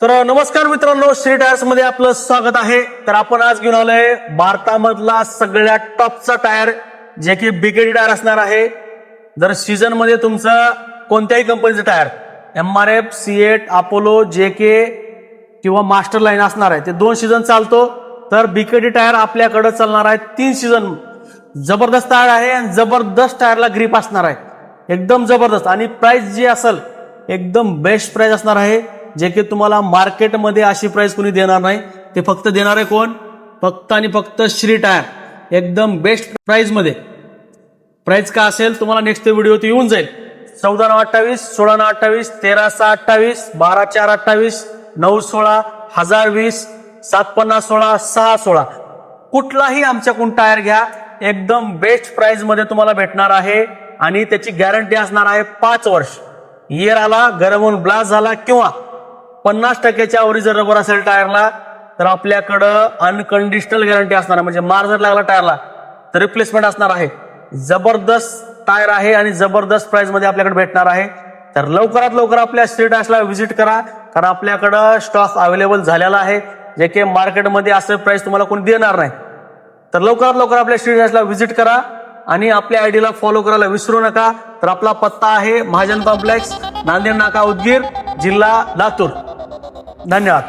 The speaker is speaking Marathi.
तर नमस्कार मित्रांनो, श्री टायर्स मध्ये आपलं स्वागत आहे. तर आपण आज घेऊन आलोय भारतामधला सगळ्यात टॉपचा टायर, जे की बीकेडी टायर असणार आहे. जर सीझन मध्ये तुमचं कोणत्याही कंपनीचं tyre MRF, C8, Apollo, JK किंवा मास्टर लाईन असणार आहे, ते 2 सीझन चालतो. तर बीकेडी टायर आपल्याकडे चालणार आहे 3 सीझन. जबरदस्त टायर आहे आणि जबरदस्त टायरला ग्रिप असणार आहे, एकदम जबरदस्त. आणि प्राइस जी असेल एकदम बेस्ट प्राइस असणार आहे, जे की तुम्हाला मार्केटमध्ये अशी प्राइस कोणी देणार नाही. ते फक्त देणार आहे कोण? फक्त आणि फक्त श्री टायर, एकदम बेस्ट प्राइस मध्ये. प्राइस का असेल तुम्हाला नेक्स्ट व्हिडिओ येऊन जाईल. 14,928, 16,928, 13,628, 12,428, 9,16, 1,020, 7,50,16, 6,16. कुठलाही आमच्याकडून टायर घ्या, एकदम बेस्ट प्राइस मध्ये तुम्हाला भेटणार आहे. आणि त्याची गॅरंटी असणार आहे 5 वर्ष. इयर आला, गरम होऊन ब्लास्ट झाला किंवा 50% वरी जर रबर असेल टायरला, तर आपल्याकडं अनकंडिशनल गॅरंटी असणार आहे. म्हणजे मार जर लागला टायरला तर रिप्लेसमेंट असणार आहे. जबरदस्त टायर आहे आणि जबरदस्त प्राइस मध्ये आपल्याकडे भेटणार आहे. तर लवकरात लवकर आपल्या श्री टायर्सला व्हिजिट करा, कारण आपल्याकडं स्टॉक अवेलेबल झालेला आहे, जे की मार्केटमध्ये असं प्राइस तुम्हाला कोणी देणार नाही. तर लवकरात लवकर आपल्या श्री टायर्सला व्हिजिट करा आणि आपल्या आयडीला फॉलो करायला विसरू नका. तर आपला पत्ता आहे महाजन कॉम्प्लेक्स, नांदेड नाका, उदगीर, जिल्हा लातूर. धन्यवाद.